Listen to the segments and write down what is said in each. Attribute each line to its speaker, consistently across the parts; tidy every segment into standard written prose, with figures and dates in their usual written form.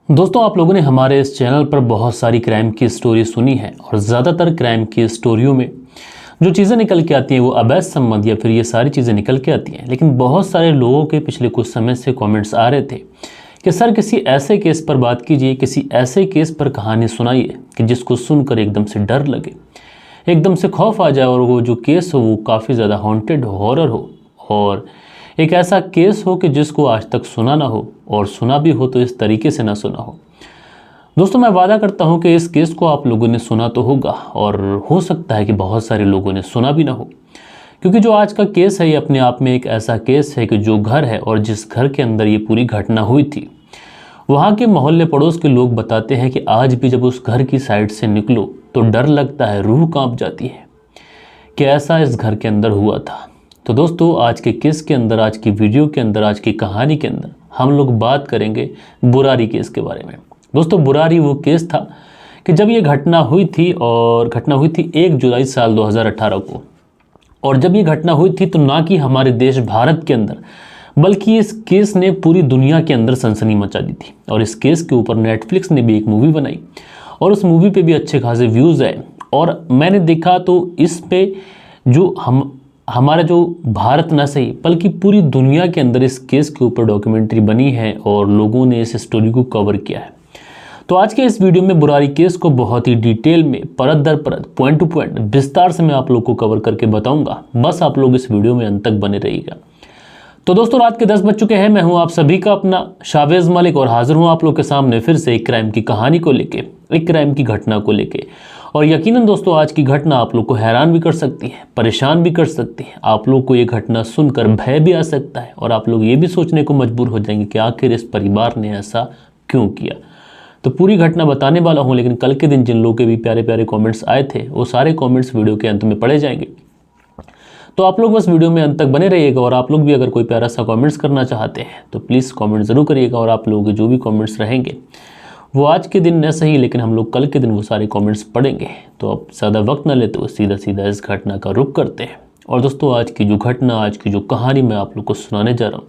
Speaker 1: दोस्तों, आप लोगों ने हमारे इस चैनल पर बहुत सारी क्राइम की स्टोरी सुनी है और ज़्यादातर क्राइम की स्टोरियों में जो चीज़ें निकल के आती हैं वो अवैध संबंध या फिर ये सारी चीज़ें निकल के आती हैं। लेकिन बहुत सारे लोगों के पिछले कुछ समय से कमेंट्स आ रहे थे कि सर किसी ऐसे केस पर बात कीजिए, किसी ऐसे केस पर कहानी सुनाइए कि जिसको सुनकर एकदम से डर लगे, एकदम से खौफ आ जाए और वो जो केस हो वो काफ़ी ज़्यादा हॉन्टेड हॉरर हो और एक ऐसा केस हो कि जिसको आज तक सुना ना हो और सुना भी हो तो इस तरीके से ना सुना हो। दोस्तों, मैं वादा करता हूं कि इस केस को आप लोगों ने सुना तो होगा और हो सकता है कि बहुत सारे लोगों ने सुना भी ना हो, क्योंकि जो आज का केस है ये अपने आप में एक ऐसा केस है कि जो घर है और जिस घर के अंदर ये पूरी घटना हुई थी, वहाँ के मोहल्ले पड़ोस के लोग बताते हैं कि आज भी जब उस घर की साइड से निकलो तो डर लगता है, रूह कांप जाती है कि ऐसा इस घर के अंदर हुआ था। तो दोस्तों, आज के केस के अंदर, आज की वीडियो के अंदर, आज की कहानी के अंदर हम लोग बात करेंगे बुरारी केस के बारे में। दोस्तों, बुरारी वो केस था कि जब ये घटना हुई थी और घटना हुई थी 1 जुलाई साल 2018 को। और जब ये घटना हुई थी तो ना कि हमारे देश भारत के अंदर, बल्कि इस केस ने पूरी दुनिया के अंदर सनसनी मचा दी थी। और इस केस के ऊपर नेटफ्लिक्स ने भी एक मूवी बनाई और उस मूवी पे भी अच्छे खासे व्यूज़ आए। और मैंने देखा तो इस पे जो हमारा जो भारत न सही बल्कि पूरी दुनिया के अंदर इस केस के ऊपर डॉक्यूमेंट्री बनी है और लोगों ने इस स्टोरी को कवर किया है। तो आज के इस वीडियो में बुरारी केस को बहुत ही डिटेल में, परत दर परत, पॉइंट टू पॉइंट, विस्तार से मैं आप लोग को कवर करके बताऊंगा। बस आप लोग इस वीडियो में अंत तक बने रहिएगा। तो दोस्तों, रात के 10 बज चुके हैं। मैं हूं आप सभी का अपना शावेज मलिक और हाजिर हूं आप लोग के सामने फिर से एक क्राइम की कहानी को लेके, एक क्राइम की घटना को लेके। और यकीनन दोस्तों, आज की घटना आप लोग को हैरान भी कर सकती है, परेशान भी कर सकती है। आप लोग को ये घटना सुनकर भय भी आ सकता है और आप लोग ये भी सोचने को मजबूर हो जाएंगे कि आखिर इस परिवार ने ऐसा क्यों किया। तो पूरी घटना बताने वाला हूँ, लेकिन कल के दिन जिन लोगों के भी प्यारे प्यारे कमेंट्स आए थे वो सारे कमेंट्स वीडियो के अंत में पढ़े जाएंगे। तो आप लोग बस वीडियो में अंत तक बने रहिएगा। और आप लोग भी अगर कोई प्यारा सा कमेंट्स करना चाहते हैं तो प्लीज़ कमेंट ज़रूर करिएगा। और आप लोगों के जो भी कमेंट्स रहेंगे वो आज के दिन न सही, लेकिन हम लोग कल के दिन वो सारे कमेंट्स पढ़ेंगे। तो अब ज़्यादा वक्त ना लेते हुए सीधा सीधा इस घटना का रुख करते हैं। और दोस्तों, आज की जो घटना, आज की जो कहानी मैं आप लोग को सुनाने जा रहा हूँ,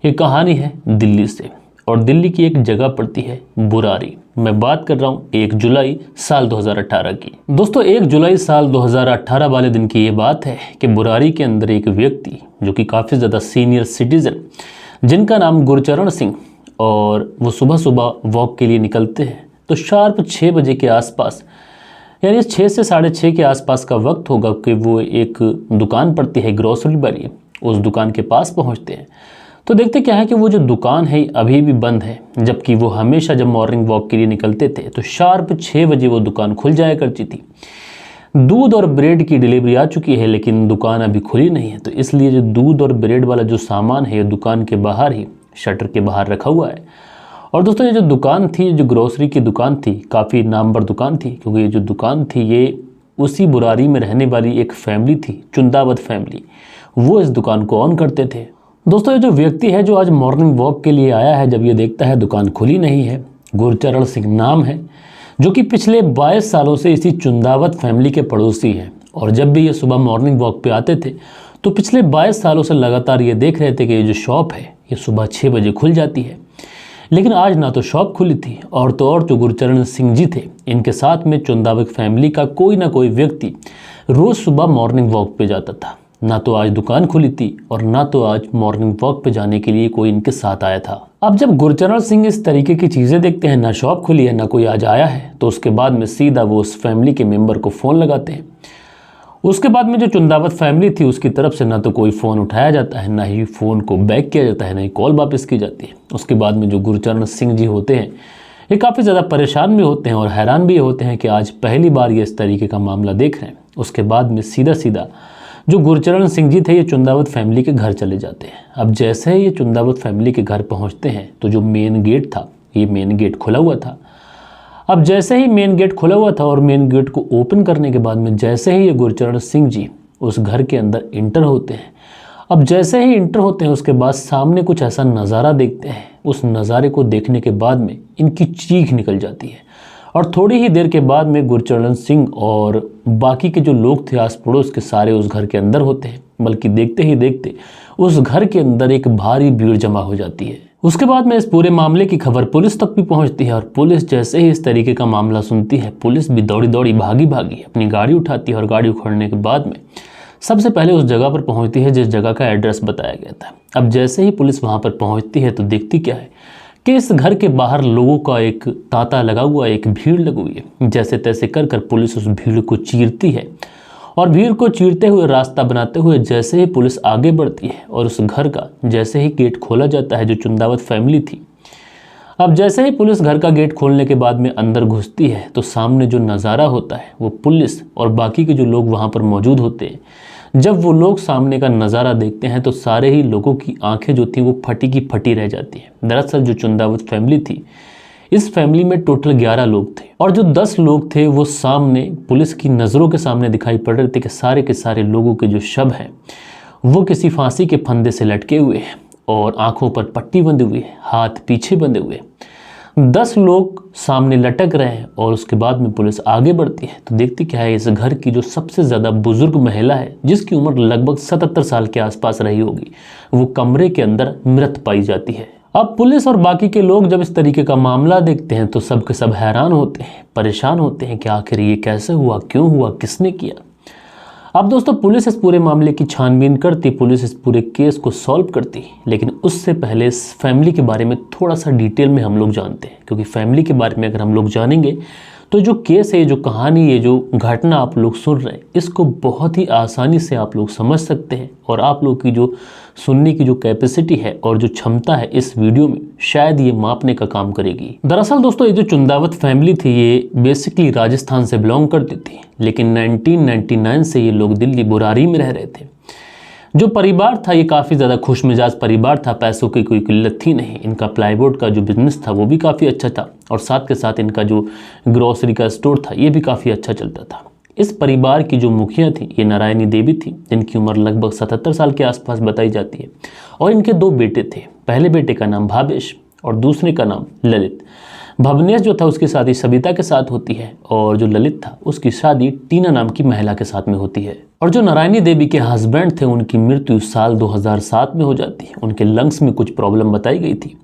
Speaker 1: ये कहानी है दिल्ली से। और दिल्ली की एक जगह पड़ती है बुरारी। मैं बात कर रहा हूँ 1 जुलाई साल 2018 की। दोस्तों, 1 जुलाई साल 2018 वाले दिन की ये बात है कि बुरारी के अंदर एक व्यक्ति जो कि काफ़ी ज़्यादा सीनियर सिटीज़न, जिनका नाम गुरचरण सिंह, और वो सुबह सुबह वॉक के लिए निकलते हैं। तो शार्प 6 बजे के आसपास, यानी 6 से 6:30 के आसपास का वक्त होगा कि वो एक दुकान पड़ती है ग्रोसरी वाली, उस दुकान के पास पहुंचते हैं। तो देखते क्या है कि वो जो दुकान है अभी भी बंद है, जबकि वो हमेशा जब मॉर्निंग वॉक के लिए निकलते थे तो शार्प 6 बजे वो दुकान खुल जाया करती थी। दूध और ब्रेड की डिलीवरी आ चुकी है लेकिन दुकान अभी खुली नहीं है, तो इसलिए जो दूध और ब्रेड वाला जो सामान है ये दुकान के बाहर ही, शटर के बाहर रखा हुआ है। और दोस्तों, ये जो दुकान थी, जो ग्रोसरी की दुकान थी, काफ़ी नामवर दुकान थी, क्योंकि ये जो दुकान थी ये उसी बुरारी में रहने वाली एक फैमिली थी, चुंदावत फैमिली, वो इस दुकान को ऑन करते थे। दोस्तों, ये जो व्यक्ति है जो आज मॉर्निंग वॉक के लिए आया है, जब ये देखता है दुकान खुली नहीं है, गुरचरण सिंह नाम है, जो कि पिछले 22 सालों से इसी चुंदावत फैमिली के पड़ोसी हैं। और जब भी ये सुबह मॉर्निंग वॉक पे आते थे तो पिछले 22 सालों से लगातार ये देख रहे थे कि ये जो शॉप है ये सुबह 6 बजे खुल जाती है। लेकिन आज ना तो शॉप खुली थी और तो और जो गुरचरण सिंह जी थे, इनके साथ में चुंदावत फैमिली का कोई ना कोई व्यक्ति रोज़ सुबह मॉर्निंग वॉक पे जाता था। ना तो आज दुकान खुली थी और ना तो आज मॉर्निंग वॉक पे जाने के लिए कोई इनके साथ आया था। अब जब गुरचरण सिंह इस तरीके की चीज़ें देखते हैं, ना शॉप खुली है, ना कोई आज आया है, तो उसके बाद में सीधा वो उस फैमिली के मेंबर को फ़ोन लगाते हैं। उसके बाद में जो चुंदावत फैमिली थी उसकी तरफ से ना तो कोई फ़ोन उठाया जाता है, ना ही फ़ोन को बैक किया जाता है, ना ही कॉल वापस की जाती है। उसके बाद में जो गुरचरण सिंह जी होते हैं ये काफ़ी ज़्यादा परेशान भी होते हैं और हैरान भी होते हैं कि आज पहली बार ये इस तरीके का मामला देख रहे हैं। उसके बाद में सीधा सीधा जो गुरचरण सिंह जी थे ये चुंदावत फैमिली के घर चले जाते हैं। अब जैसे ही ये चुंदावत फैमिली के घर पहुंचते हैं तो जो मेन गेट था, ये मेन गेट खुला हुआ था। अब जैसे ही मेन गेट खुला हुआ था और मेन गेट को ओपन करने के बाद में जैसे ही ये गुरचरण सिंह जी उस घर के अंदर इंटर होते हैं, अब जैसे ही इंटर होते हैं उसके बाद सामने कुछ ऐसा नज़ारा देखते हैं। उस नज़ारे को देखने के बाद में इनकी चीख निकल जाती है और थोड़ी ही देर के बाद में गुरचरण सिंह और बाकी के जो लोग थे आस पड़ोस के, सारे उस घर के अंदर होते हैं। बल्कि देखते ही देखते उस घर के अंदर एक भारी भीड़ जमा हो जाती है। उसके बाद में इस पूरे मामले की खबर पुलिस तक भी पहुंचती है और पुलिस जैसे ही इस तरीके का मामला सुनती है, पुलिस भी दौड़ी दौड़ी भागी भागी अपनी गाड़ी उठाती है और गाड़ी उखड़ने के बाद में सबसे पहले उस जगह पर पहुंचती है जिस जगह का एड्रेस बताया गया था। अब जैसे ही पुलिस वहां पर पहुंचती है तो देखती क्या है कि इस घर के बाहर लोगों का एक तांता लगा हुआ, एक भीड़ लगी हुई है। जैसे तैसे कर कर पुलिस उस भीड़ को चीरती है और भीड़ को चीरते हुए रास्ता बनाते हुए जैसे ही पुलिस आगे बढ़ती है और उस घर का जैसे ही गेट खोला जाता है जो चुंदावत फैमिली थी, अब जैसे ही पुलिस घर का गेट खोलने के बाद में अंदर घुसती है तो सामने जो नज़ारा होता है वो पुलिस और बाकी के जो लोग वहाँ पर मौजूद होते हैं, जब वो लोग सामने का नज़ारा देखते हैं तो सारे ही लोगों की आंखें जो थी वो फटी की फटी रह जाती हैं। दरअसल जो चुंदावत फैमिली थी, इस फैमिली में टोटल 11 लोग थे और जो 10 लोग थे वो सामने पुलिस की नज़रों के सामने दिखाई पड़ रहे थे कि सारे के सारे लोगों के जो शव हैं वो किसी फांसी के फंदे से लटके हुए हैं और आंखों पर पट्टी बंधी हुई है, हाथ पीछे बंधे हुए। 10 लोग सामने लटक रहे हैं और उसके बाद में पुलिस आगे बढ़ती है तो देखती क्या है, इस घर की जो सबसे ज़्यादा बुजुर्ग महिला है जिसकी उम्र लगभग 77 साल के आसपास रही होगी, वो कमरे के अंदर मृत पाई जाती है। अब पुलिस और बाकी के लोग जब इस तरीके का मामला देखते हैं तो सब के सब हैरान होते हैं, परेशान होते हैं कि आखिर ये कैसे हुआ, क्यों हुआ, किसने किया। अब दोस्तों पुलिस इस पूरे मामले की छानबीन करती, पुलिस इस पूरे केस को सॉल्व करती, लेकिन उससे पहले इस फैमिली के बारे में थोड़ा सा डिटेल में हम लोग जानते हैं, क्योंकि फैमिली के बारे में अगर हम लोग जानेंगे तो जो केस है, जो कहानी, ये जो घटना आप लोग सुन रहे हैं, इसको बहुत ही आसानी से आप लोग समझ सकते हैं और आप लोग की जो सुनने की जो कैपेसिटी है और जो क्षमता है इस वीडियो में शायद ये मापने का काम करेगी। दरअसल दोस्तों ये जो चुंदावत फैमिली थी ये बेसिकली राजस्थान से बिलोंग करती थी, लेकिन 1999 से ये लोग दिल्ली बुरारी में रह रहे थे। जो परिवार था ये काफ़ी ज़्यादा खुश मिजाज परिवार था, पैसों की कोई किल्लत थी नहीं। इनका प्लाईवुड का जो बिज़नेस था वो भी काफ़ी अच्छा था और साथ के साथ इनका जो ग्रोसरी का स्टोर था ये भी काफ़ी अच्छा चलता था। इस परिवार की जो मुखिया थी ये नारायणी देवी थी, जिनकी उम्र लगभग 77 साल के आसपास बताई जाती है और इनके 2 बेटे थे। पहले बेटे का नाम भावेश और दूसरे का नाम ललित। भवनेश जो था उसकी शादी सविता के साथ होती है और जो ललित था उसकी शादी टीना नाम की महिला के साथ में होती है। और जो नारायणी देवी के हस्बैंड थे उनकी मृत्यु साल 2007 में हो जाती है। उनके लंग्स में कुछ प्रॉब्लम बताई गई थी।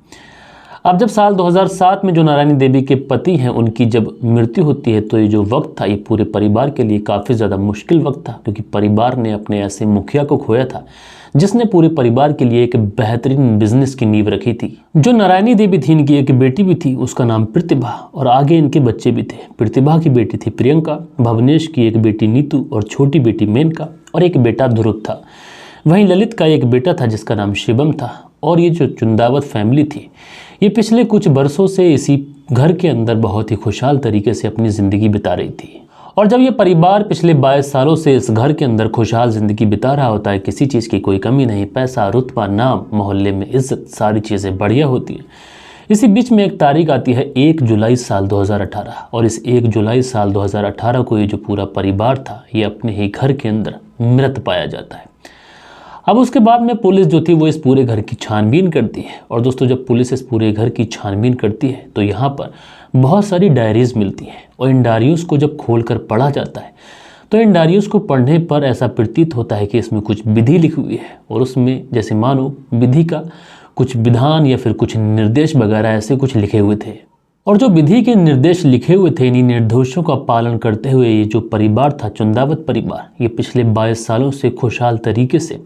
Speaker 1: अब जब साल 2007 में जो नारायणी देवी के पति हैं उनकी जब मृत्यु होती है तो ये जो वक्त था ये पूरे परिवार के लिए काफ़ी ज़्यादा मुश्किल वक्त था, क्योंकि परिवार ने अपने ऐसे मुखिया को खोया था जिसने पूरे परिवार के लिए एक बेहतरीन बिजनेस की नींव रखी थी। जो नारायणी देवी थी इनकी एक बेटी भी थी, उसका नाम प्रतिभा, और आगे इनके बच्चे भी थे। प्रतिभा की बेटी थी प्रियंका, भवनेश की एक बेटी नीतू और छोटी बेटी मेनका और एक बेटा ध्रुव था। वहीं ललित का एक बेटा था जिसका नाम शिवम था। और ये जो चुंदावत फैमिली थी ये पिछले कुछ बरसों से इसी घर के अंदर बहुत ही खुशहाल तरीके से अपनी ज़िंदगी बिता रही थी। और जब ये परिवार पिछले 22 सालों से इस घर के अंदर खुशहाल ज़िंदगी बिता रहा होता है, किसी चीज़ की कोई कमी नहीं, पैसा, रुतबा, नाम, मोहल्ले में इज्जत, सारी चीज़ें बढ़िया होती हैं। इसी बीच में एक तारीख आती है 1 जुलाई साल 2018 और इस 1 जुलाई साल 2018 को ये जो पूरा परिवार था ये अपने ही घर के अंदर मृत पाया जाता है। अब उसके बाद में पुलिस जो थी वो इस पूरे घर की छानबीन करती है। और दोस्तों जब पुलिस इस पूरे घर की छानबीन करती है तो यहाँ पर बहुत सारी डायरीज़ मिलती हैं और इन डायरीज़ को जब खोलकर पढ़ा जाता है तो इन डायरीज़ को पढ़ने पर ऐसा प्रतीत होता है कि इसमें कुछ विधि लिखी हुई है और उसमें जैसे मानो विधि का कुछ विधान या फिर कुछ निर्देश वगैरह ऐसे कुछ लिखे हुए थे। और जो विधि के निर्देश लिखे हुए थे इन्हीं निर्देशों का पालन करते हुए ये जो परिवार था चुंदावत परिवार, ये पिछले 22 सालों से खुशहाल तरीके से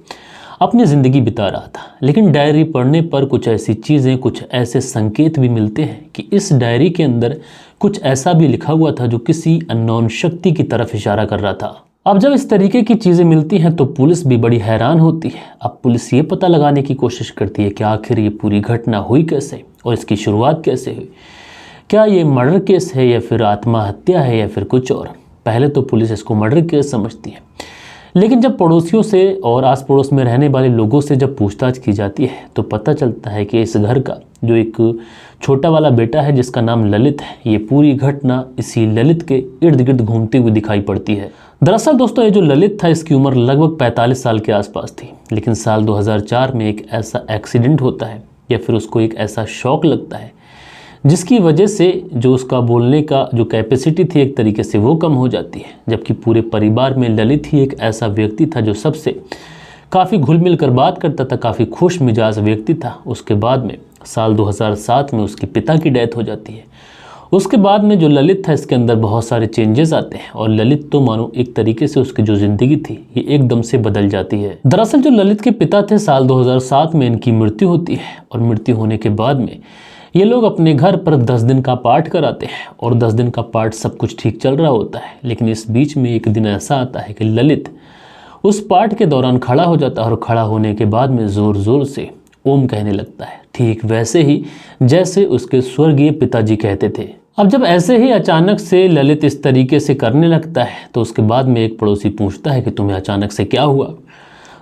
Speaker 1: अपनी ज़िंदगी बिता रहा था। लेकिन डायरी पढ़ने पर कुछ ऐसी चीज़ें, कुछ ऐसे संकेत भी मिलते हैं कि इस डायरी के अंदर कुछ ऐसा भी लिखा हुआ था जो किसी अननोन शक्ति की तरफ इशारा कर रहा था। अब जब इस तरीके की चीज़ें मिलती हैं तो पुलिस भी बड़ी हैरान होती है। अब पुलिस ये पता लगाने की कोशिश करती है कि आखिर ये पूरी घटना हुई कैसे और इसकी शुरुआत कैसे हुई। क्या ये मर्डर केस है या फिर आत्महत्या है या फिर कुछ और। पहले तो पुलिस इसको मर्डर केस समझती है, लेकिन जब पड़ोसियों से और आस पड़ोस में रहने वाले लोगों से जब पूछताछ की जाती है तो पता चलता है कि इस घर का जो एक छोटा वाला बेटा है जिसका नाम ललित है, ये पूरी घटना इसी ललित के इर्द गिर्द घूमती हुई दिखाई पड़ती है। दरअसल दोस्तों ये जो ललित था इसकी उम्र लगभग 45 साल के आसपास थी, लेकिन साल 2004 में एक ऐसा एक्सीडेंट होता है या फिर उसको एक ऐसा शौक लगता है जिसकी वजह से जो उसका बोलने का जो कैपेसिटी थी एक तरीके से वो कम हो जाती है। जबकि पूरे परिवार में ललित ही एक ऐसा व्यक्ति था जो सबसे काफ़ी घुल मिल कर बात करता था, काफ़ी खुश मिजाज व्यक्ति था। उसके बाद में साल 2007 में उसके पिता की डेथ हो जाती है। उसके बाद में जो ललित था, इसके अंदर बहुत सारे चेंजेस आते हैं और ललित तो मानो एक तरीके से उसकी जो ज़िंदगी थी ये एकदम से बदल जाती है। दरअसल जो ललित के पिता थे, साल 2007 में इनकी मृत्यु होती है और मृत्यु होने के बाद में ये लोग अपने घर पर 10 दिन का पाठ कराते हैं और 10 दिन का पाठ सब कुछ ठीक चल रहा होता है। लेकिन इस बीच में एक दिन ऐसा आता है कि ललित उस पाठ के दौरान खड़ा हो जाता है और खड़ा होने के बाद में ज़ोर ज़ोर से ओम कहने लगता है, ठीक वैसे ही जैसे उसके स्वर्गीय पिताजी कहते थे। अब जब ऐसे ही अचानक से ललित इस तरीके से करने लगता है तो उसके बाद में एक पड़ोसी पूछता है कि तुम्हें अचानक से क्या हुआ।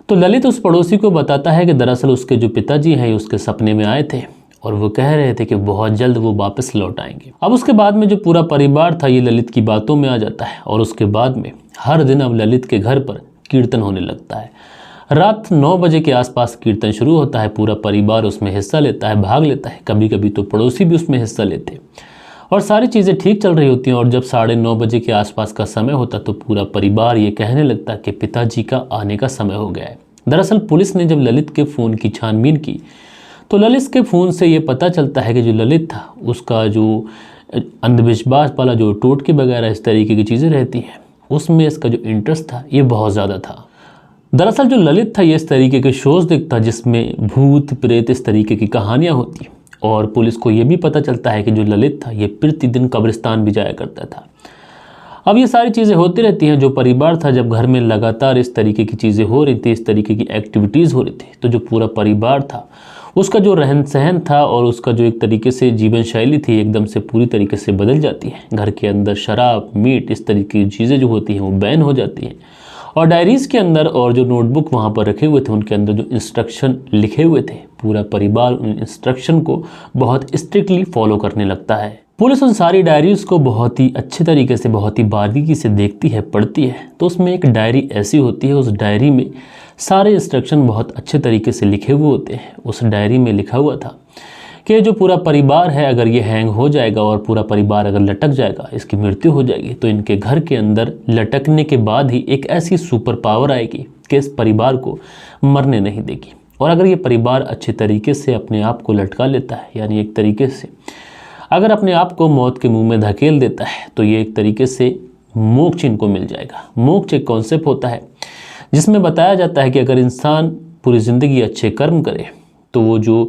Speaker 1: तो ललित उस पड़ोसी को बताता है कि दरअसल उसके जो पिताजी हैं उसके सपने में आए थे और वो कह रहे थे कि बहुत जल्द वो वापस लौट आएंगे। अब उसके बाद में जो पूरा परिवार था ये ललित की बातों में आ जाता है और उसके बाद में हर दिन अब ललित के घर पर कीर्तन होने लगता है। रात 9 बजे के आसपास कीर्तन शुरू होता है, पूरा परिवार उसमें हिस्सा लेता है, भाग लेता है, कभी कभी तो पड़ोसी भी उसमें हिस्सा लेते और सारी चीज़ें ठीक चल रही होती हैं। और जब 9:30 बजे के आसपास का समय होता तो पूरा परिवार ये कहने लगता कि पिताजी का आने का समय हो गया है। दरअसल पुलिस ने जब ललित के फ़ोन की छानबीन की तो ललित के फ़ोन से ये पता चलता है कि जो ललित था उसका जो अंधविश्वास वाला जो टोटके वगैरह इस तरीके की चीज़ें रहती हैं उसमें इसका जो इंटरेस्ट था ये बहुत ज़्यादा था। दरअसल जो ललित था ये इस तरीके के शोज़ देखता जिसमें भूत प्रेत इस तरीके की कहानियाँ होती और पुलिस को ये भी पता चलता है कि जो ललित था ये प्रतिदिन कब्रिस्तान भी जाया करता था। अब ये सारी चीज़ें होती रहती हैं। जो परिवार था जब घर में लगातार इस तरीके की चीज़ें हो रही थी, इस तरीके की एक्टिविटीज़ हो रही थी, तो जो पूरा परिवार था उसका जो रहन सहन था और उसका जो एक तरीके से जीवन शैली थी एकदम से पूरी तरीके से बदल जाती है। घर के अंदर शराब, मीट इस तरीके की चीज़ें जो होती हैं वो बैन हो जाती हैं और डायरीज़ के अंदर और जो नोटबुक वहाँ पर रखे हुए थे उनके अंदर जो इंस्ट्रक्शन लिखे हुए थे पूरा परिवार उन इंस्ट्रक्शन को बहुत स्ट्रिक्टली फॉलो करने लगता है। पुलिस उन सारी डायरीज़ को बहुत ही अच्छे तरीके से, बहुत ही बारीकी से देखती है, पढ़ती है। तो उसमें एक डायरी ऐसी होती है, उस डायरी में सारे इंस्ट्रक्शन बहुत अच्छे तरीके से लिखे हुए होते हैं। उस डायरी में लिखा हुआ था कि जो पूरा परिवार है अगर ये हैंग हो जाएगा और पूरा परिवार अगर लटक जाएगा, इसकी मृत्यु हो जाएगी, तो इनके घर के अंदर लटकने के बाद ही एक ऐसी सुपर पावर आएगी कि इस परिवार को मरने नहीं देगी। और अगर ये परिवार अच्छे तरीके से अपने आप को लटका लेता है, यानी एक तरीके से अगर अपने आप को मौत के मुंह में धकेल देता है, तो ये एक तरीके से मोक्ष इनको मिल जाएगा। मोक्ष एक कॉन्सेप्ट होता है जिसमें बताया जाता है कि अगर इंसान पूरी ज़िंदगी अच्छे कर्म करे तो वो जो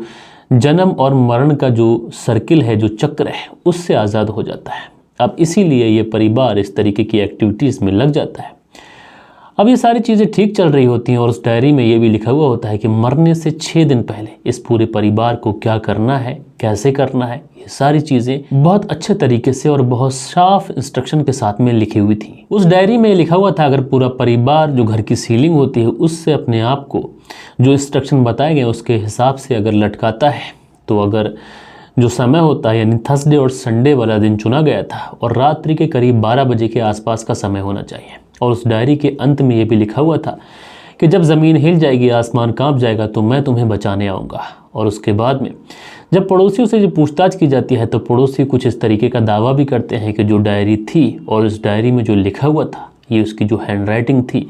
Speaker 1: जन्म और मरण का जो सर्किल है, जो चक्र है, उससे आज़ाद हो जाता है। अब इसीलिए ये परिवार इस तरीके की एक्टिविटीज़ में लग जाता है। अब ये सारी चीज़ें ठीक चल रही होती हैं और उस डायरी में ये भी लिखा हुआ होता है कि मरने से 6 दिन पहले इस पूरे परिवार को क्या करना है, कैसे करना है, ये सारी चीज़ें बहुत अच्छे तरीके से और बहुत साफ इंस्ट्रक्शन के साथ में लिखी हुई थी। उस डायरी में लिखा हुआ था अगर पूरा परिवार जो घर की सीलिंग होती है उससे अपने आप को जो इंस्ट्रक्शन बताए गए उसके हिसाब से अगर लटकाता है, तो अगर जो समय होता है यानी थर्सडे और संडे वाला दिन चुना गया था और रात्रि के करीब 12 बजे के आसपास का समय होना चाहिए। और उस डायरी के अंत में ये भी लिखा हुआ था कि जब ज़मीन हिल जाएगी, आसमान कांप जाएगा, तो मैं तुम्हें बचाने आऊँगा। और उसके बाद में जब पड़ोसियों से जो पूछताछ की जाती है तो पड़ोसी कुछ इस तरीके का दावा भी करते हैं कि जो डायरी थी और उस डायरी में जो लिखा हुआ था ये उसकी जो हैंड राइटिंग थी,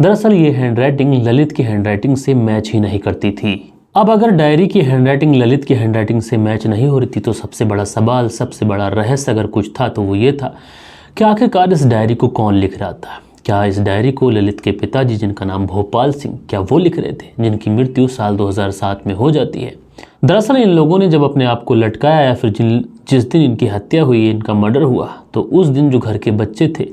Speaker 1: दरअसल ये हैंड राइटिंग ललित की हैंड राइटिंग से मैच ही नहीं करती थी। अब अगर डायरी की हैंड राइटिंग ललित की हैंड राइटिंग से मैच नहीं हो रही थी तो सबसे बड़ा सवाल, सबसे बड़ा रहस्य अगर कुछ था तो वो ये था कि आखिरकार इस डायरी को कौन लिख रहा था। क्या इस डायरी को ललित के पिताजी, जिनका नाम भोपाल सिंह, क्या वो लिख रहे थे, जिनकी मृत्यु साल 2007 में हो जाती है। दरअसल इन लोगों ने जब अपने आप को लटकाया या फिर जिस दिन इनकी हत्या हुई, इनका मर्डर हुआ, तो उस दिन जो घर के बच्चे थे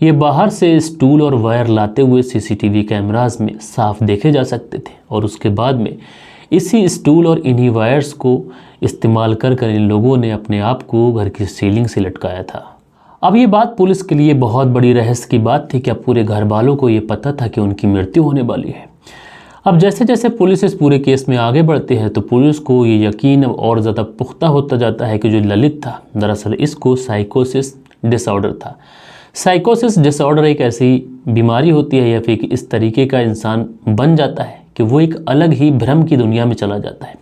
Speaker 1: ये बाहर से स्टूल और वायर लाते हुए सीसीटीवी कैमरास में साफ देखे जा सकते थे। और उसके बाद में इसी स्टूल और इन्हीं वायर्स को इस्तेमाल कर इन लोगों ने अपने आप को घर की सीलिंग से लटकाया था। अब ये बात पुलिस के लिए बहुत बड़ी रहस्य की बात थी। क्या पूरे घर वालों को ये पता था कि उनकी मृत्यु होने वाली है? अब जैसे जैसे पुलिस इस पूरे केस में आगे बढ़ती है तो पुलिस को ये यकीन और ज़्यादा पुख्ता होता जाता है कि जो ललित था दरअसल इसको साइकोसिस डिसऑर्डर था। साइकोसिस डिसऑर्डर एक ऐसी बीमारी होती है या फिर इस तरीके का इंसान बन जाता है कि वो एक अलग ही भ्रम की दुनिया में चला जाता है।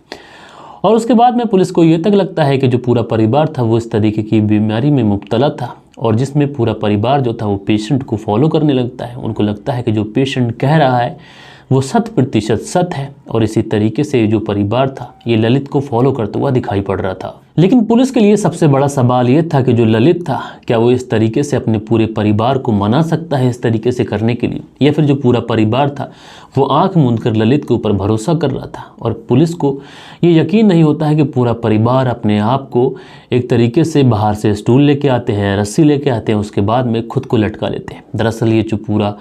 Speaker 1: और उसके बाद में पुलिस को ये तक लगता है कि जो पूरा परिवार था वो इस तरीके की बीमारी में मुब्तला था और जिसमें पूरा परिवार जो था वो पेशेंट को फॉलो करने लगता है। उनको लगता है कि जो पेशेंट कह रहा है वो 100% सत्य है और इसी तरीके से जो परिवार था ये ललित को फॉलो करता हुआ दिखाई पड़ रहा था। लेकिन पुलिस के लिए सबसे बड़ा सवाल ये था कि जो ललित था क्या वो इस तरीके से अपने पूरे परिवार को मना सकता है इस तरीके से करने के लिए, या फिर जो पूरा परिवार था वो आंख मूंद कर ललित के ऊपर भरोसा कर रहा था। और पुलिस को ये यकीन नहीं होता है कि पूरा परिवार अपने आप को एक तरीके से बाहर से स्टूल लेके आते हैं, रस्सी लेके आते हैं, उसके बाद में खुद को लटका लेते हैं। दरअसल ये जो पूरा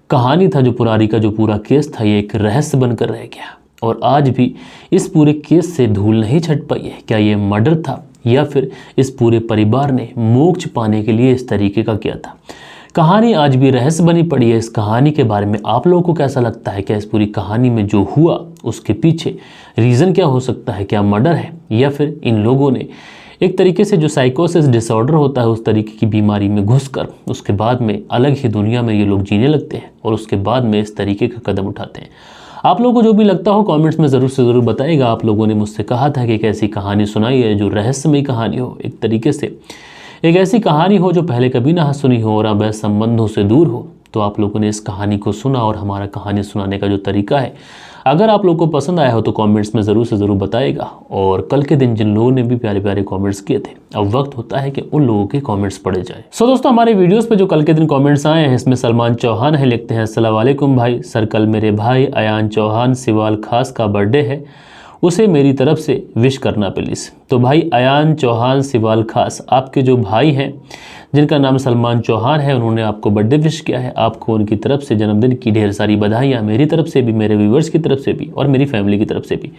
Speaker 1: कहानी था, जो पुरारी का जो पूरा केस था, ये एक रहस्य बनकर रह गया और आज भी इस पूरे केस से धूल नहीं छट पाई है। क्या ये मर्डर था या फिर इस पूरे परिवार ने मोक्ष पाने के लिए इस तरीके का किया था? कहानी आज भी रहस्य बनी पड़ी है। इस कहानी के बारे में आप लोगों को कैसा लगता है? क्या इस पूरी कहानी में जो हुआ उसके पीछे रीज़न क्या हो सकता है? क्या मर्डर है या फिर इन लोगों ने एक तरीके से जो साइकोसिस डिसऑर्डर होता है उस तरीके की बीमारी में घुसकर उसके बाद में अलग ही दुनिया में ये लोग जीने लगते हैं और उसके बाद में इस तरीके का कदम उठाते हैं? आप लोगों को जो भी लगता हो कमेंट्स में ज़रूर से ज़रूर बताइएगा। आप लोगों ने मुझसे कहा था कि एक ऐसी कहानी सुनाई है जो रहस्यमयी कहानी हो, एक तरीके से एक ऐसी कहानी हो जो पहले कभी ना सुनी हो और अवैध संबंधों से दूर हो। तो आप लोगों ने इस कहानी को सुना और हमारा कहानी सुनाने का जो तरीका है, अगर आप लोगों को पसंद आया हो तो कमेंट्स में ज़रूर से ज़रूर बताइएगा। और कल के दिन जिन लोगों ने भी प्यारे प्यारे कमेंट्स किए थे, अब वक्त होता है कि उन लोगों के कमेंट्स पढ़े जाए। सो दोस्तों, हमारे वीडियोस पे जो कल के दिन कमेंट्स आए हैं इसमें सलमान चौहान है, लिखते हैं अस्सलाम वालेकुम भाई सर, कल मेरे भाई अयान चौहान सिवाल खास का बर्थडे है, उसे मेरी तरफ से विश करना प्लीज़। तो भाई अयान चौहान सिवाल खास, आपके जो भाई हैं जिनका नाम सलमान चौहान है, उन्होंने आपको बर्थडे विश किया है। आपको उनकी तरफ से जन्मदिन की ढेर सारी बधाइयाँ, मेरी तरफ से भी, मेरे व्यूवर्स की तरफ से भी और मेरी फैमिली की तरफ से भी।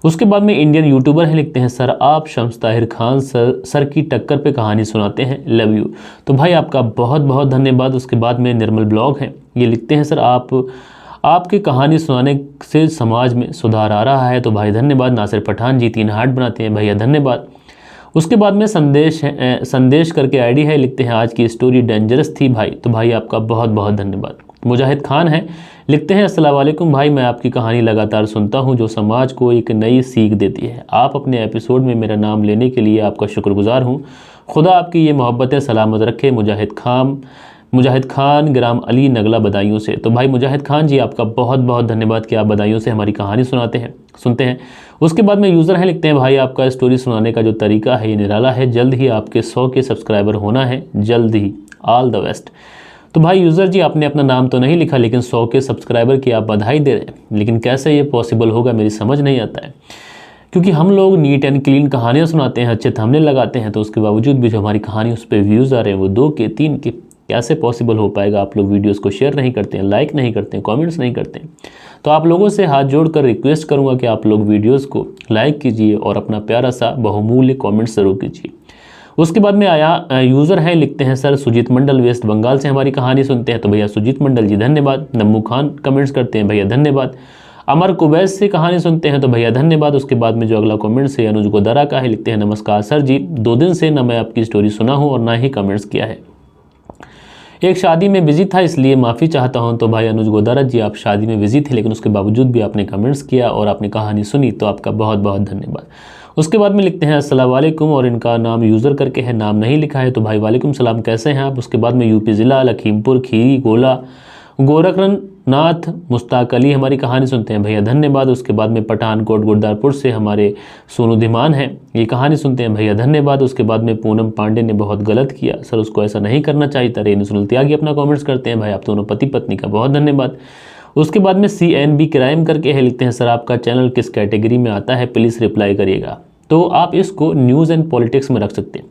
Speaker 1: उसके बाद में इंडियन यूट्यूबर है, लिखते हैं सर आप शम्स ताहिर खान सर की टक्कर पे कहानी सुनाते हैं, लव यू। तो भाई आपका बहुत बहुत धन्यवाद। उसके बाद में निर्मल ब्लॉग है, ये लिखते हैं सर आपकी कहानी सुनाने से समाज में सुधार आ रहा है। तो भाई धन्यवाद। नासिर पठान जी 3 हार्ट बनाते हैं, भैया धन्यवाद। उसके बाद में संदेश करके आईडी है, लिखते हैं आज की स्टोरी डेंजरस थी भाई। तो भाई आपका बहुत बहुत धन्यवाद। मुजाहिद खान है, लिखते हैं अस्सलाम वालेकुम भाई, मैं आपकी कहानी लगातार सुनता हूं जो समाज को एक नई सीख देती है। आप अपने एपिसोड में मेरा नाम लेने के लिए आपका शुक्रगुजार हूं। खुदा आपकी ये मोहब्बतें सलामत रखे। मुजाहिद खान ग्राम अली नगला बदायूं से। तो भाई मुजाहिद खान जी आपका बहुत बहुत धन्यवाद कि आप बदायूं से हमारी कहानी सुनते हैं। उसके बाद में यूज़र हैं, लिखते हैं भाई आपका स्टोरी सुनाने का जो तरीका है ये निराला है, जल्द ही आपके 100 के सब्सक्राइबर होना है, जल्द ही, ऑल द बेस्ट। तो भाई यूज़र जी आपने अपना नाम तो नहीं लिखा लेकिन 100 के सब्सक्राइबर की आप बधाई दे रहे हैं, लेकिन कैसे ये पॉसिबल होगा मेरी समझ नहीं आता है, क्योंकि हम लोग नीट एंड क्लीन कहानियाँ सुनाते हैं, अच्छे थंबनेल लगाते हैं, तो उसके बावजूद भी जो हमारी कहानी उस पर व्यूज़ आ रहे हैं वो 2 के 3 के, कैसे पॉसिबल हो पाएगा? आप लोग वीडियोस को शेयर नहीं करते हैं, लाइक नहीं करते हैं, कमेंट्स नहीं करते हैं। तो आप लोगों से हाथ जोड़कर रिक्वेस्ट करूंगा कि आप लोग वीडियोस को लाइक कीजिए और अपना प्यारा सा बहुमूल्य कमेंट्स ज़रूर कीजिए। उसके बाद में आया यूज़र हैं, लिखते हैं सर सुजीत मंडल वेस्ट बंगाल से हमारी कहानी सुनते हैं। तो भैया सुजीत मंडल जी धन्यवाद। नम्मू खान कमेंट्स करते हैं, भैया धन्यवाद। अमर कुवैस से कहानी सुनते हैं, तो भैया धन्यवाद। उसके बाद में जो अगला कमेंट्स है अनुज गोदारा का है, लिखते हैं नमस्कार सर जी, 2 दिन से न मैं आपकी स्टोरी सुना हूँ और ना ही कमेंट्स किया है, एक शादी में बिजी था इसलिए माफ़ी चाहता हूं। तो भाई अनुज गोदारा जी आप शादी में बिजी थे लेकिन उसके बावजूद भी आपने कमेंट्स किया और आपने कहानी सुनी, तो आपका बहुत बहुत धन्यवाद। उसके बाद में लिखते हैं अस्सलाम वालेकुम और इनका नाम यूज़र करके है, नाम नहीं लिखा है। तो भाई वालेकुम सलाम, कैसे हैं आप? उसके बाद में यूपी ज़िला लखीमपुर खीरी गोला गोरखनाथ मुश्ताक अली हमारी कहानी सुनते हैं, भैया धन्यवाद। उसके बाद में पठानकोट गुरदासपुर से हमारे सोनू धीमान हैं, ये कहानी सुनते हैं, भैया धन्यवाद। उसके बाद में पूनम पांडे ने बहुत गलत किया सर, उसको ऐसा नहीं करना चाहिए था। रेणु सुनील त्यागी अपना कमेंट्स करते हैं, भाई आप दोनों पति पत्नी का बहुत धन्यवाद। उसके बाद में CNB क्राइम करके है, लिखते हैं सर आपका चैनल किस कैटेगरी में आता है, प्लीज़ रिप्लाई करिएगा। तो आप इसको न्यूज़ एंड पॉलिटिक्स में रख सकते हैं।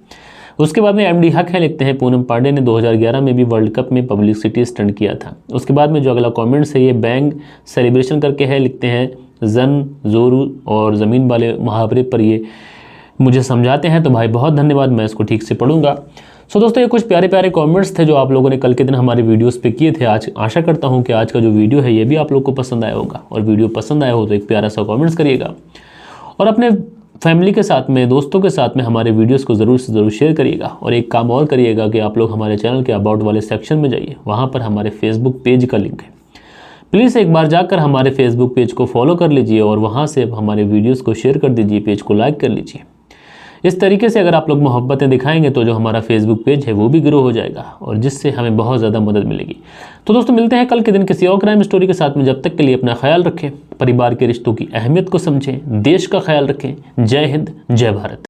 Speaker 1: उसके बाद में MD हक है, लिखते हैं पूनम पांडे ने 2011 में भी वर्ल्ड कप में पब्लिसिटी स्टंट किया था। उसके बाद में जो अगला कमेंट्स है ये बैंग सेलिब्रेशन करके है, लिखते हैं जन जोरू और ज़मीन वाले मुहावरे पर ये मुझे समझाते हैं। तो भाई बहुत धन्यवाद, मैं इसको ठीक से पढ़ूंगा। सो दोस्तों ये कुछ प्यारे प्यारे कमेंट्स थे जो आप लोगों ने कल के दिन हमारे वीडियोस पे किए थे। आज आशा करता हूँ कि आज का जो वीडियो है ये भी आप लोग को पसंद आया होगा, और वीडियो पसंद आया हो तो एक प्यारा सा कमेंट्स करिएगा और अपने फैमिली के साथ में, दोस्तों के साथ में हमारे वीडियोस को ज़रूर से ज़रूर शेयर करिएगा। और एक काम और करिएगा कि आप लोग हमारे चैनल के अबाउट वाले सेक्शन में जाइए, वहाँ पर हमारे फेसबुक पेज का लिंक है, प्लीज़ एक बार जाकर हमारे फेसबुक पेज को फॉलो कर लीजिए और वहाँ से हमारे वीडियोस को शेयर कर दीजिए, पेज को लाइक कर लीजिए। इस तरीके से अगर आप लोग मोहब्बतें दिखाएंगे तो जो हमारा फेसबुक पेज है वो भी ग्रो हो जाएगा और जिससे हमें बहुत ज़्यादा मदद मिलेगी। तो दोस्तों मिलते हैं कल के दिन किसी और क्राइम स्टोरी के साथ में। जब तक के लिए अपना ख्याल रखें, परिवार के रिश्तों की अहमियत को समझें, देश का ख्याल रखें। जय हिंद, जय भारत।